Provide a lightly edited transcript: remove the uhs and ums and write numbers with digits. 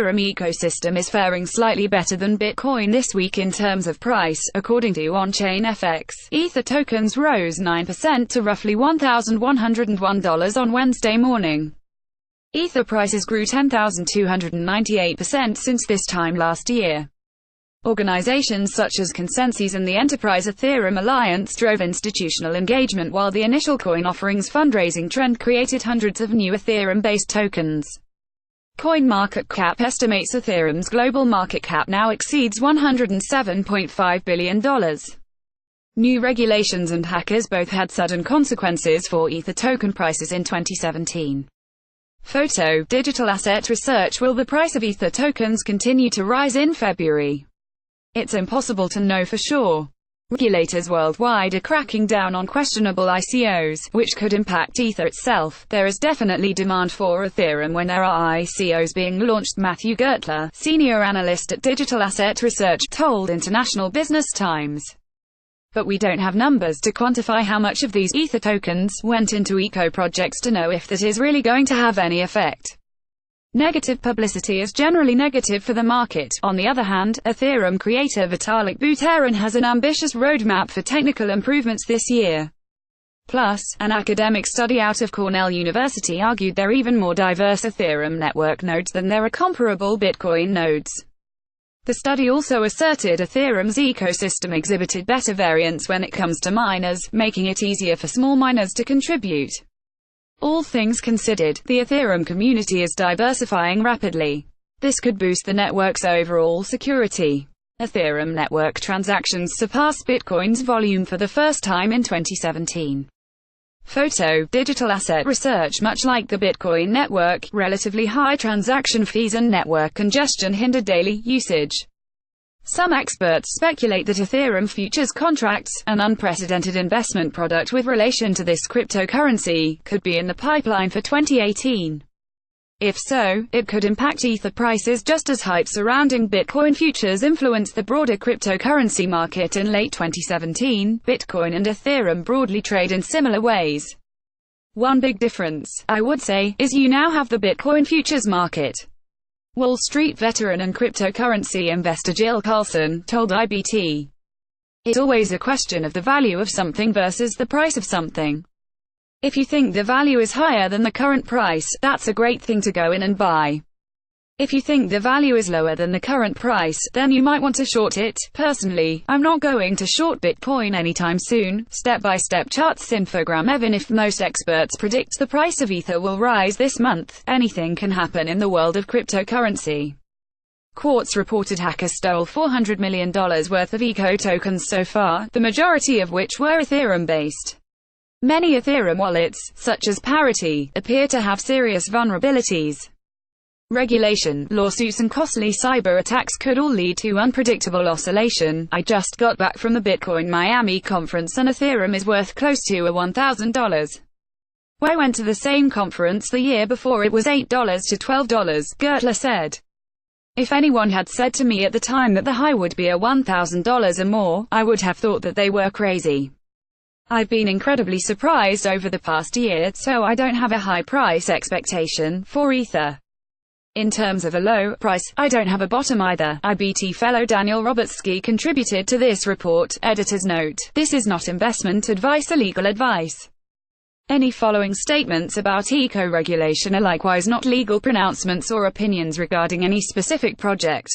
Ethereum ecosystem is faring slightly better than Bitcoin this week in terms of price. According to OnChainFX, Ether tokens rose 9% to roughly $1,101 on Wednesday morning. Ether prices grew 10,298% since this time last year. Organizations such as Consensus and the Enterprise Ethereum Alliance drove institutional engagement, while the initial coin offerings fundraising trend created hundreds of new Ethereum-based tokens. CoinMarketCap estimates Ethereum's global market cap now exceeds $107.5 billion. New regulations and hackers both had sudden consequences for Ether token prices in 2017. Photo, digital asset research. Will the price of Ether tokens continue to rise in February? It's impossible to know for sure. Regulators worldwide are cracking down on questionable ICOs, which could impact Ether itself. There is definitely demand for Ethereum when there are ICOs being launched, Matthew Gertler, senior analyst at Digital Asset Research, told International Business Times. But we don't have numbers to quantify how much of these Ether tokens went into eco projects to know if that is really going to have any effect. Negative publicity is generally negative for the market. On the other hand, Ethereum creator Vitalik Buterin has an ambitious roadmap for technical improvements this year. Plus, an academic study out of Cornell University argued there are even more diverse Ethereum network nodes than there are comparable Bitcoin nodes. The study also asserted Ethereum's ecosystem exhibited better variance when it comes to miners, making it easier for small miners to contribute. All things considered, the Ethereum community is diversifying rapidly. This could boost the network's overall security. Ethereum network transactions surpassed Bitcoin's volume for the first time in 2017. Photo, digital asset research. Much like the Bitcoin network, relatively high transaction fees and network congestion hinder daily usage. Some experts speculate that Ethereum futures contracts, an unprecedented investment product with relation to this cryptocurrency, could be in the pipeline for 2018. If so, it could impact Ether prices just as hype surrounding Bitcoin futures influenced the broader cryptocurrency market in late 2017. Bitcoin and Ethereum broadly trade in similar ways. One big difference, I would say, is you now have the Bitcoin futures market. Wall Street veteran and cryptocurrency investor Jill Carlson told IBT. It's always a question of the value of something versus the price of something. If you think the value is higher than the current price, that's a great thing to go in and buy. If you think the value is lower than the current price, then you might want to short it. Personally, I'm not going to short Bitcoin anytime soon. Step-by-step charts infogram. Even if most experts predict the price of Ether will rise this month, anything can happen in the world of cryptocurrency. Quartz reported hackers stole $400 million worth of eco tokens so far, the majority of which were Ethereum-based. Many Ethereum wallets, such as Parity, appear to have serious vulnerabilities. Regulation, lawsuits and costly cyber attacks could all lead to unpredictable oscillation. I just got back from the Bitcoin Miami conference and Ethereum is worth close to $1,000. I went to the same conference the year before. It was $8 to $12, Gertler said. If anyone had said to me at the time that the high would be $1,000 or more, I would have thought that they were crazy. I've been incredibly surprised over the past year, so I don't have a high price expectation for Ether. In terms of a low price, I don't have a bottom either. IBT fellow Daniel Robertsky contributed to this report. Editor's note: this is not investment advice or legal advice. Any following statements about eco-regulation are likewise not legal pronouncements or opinions regarding any specific project.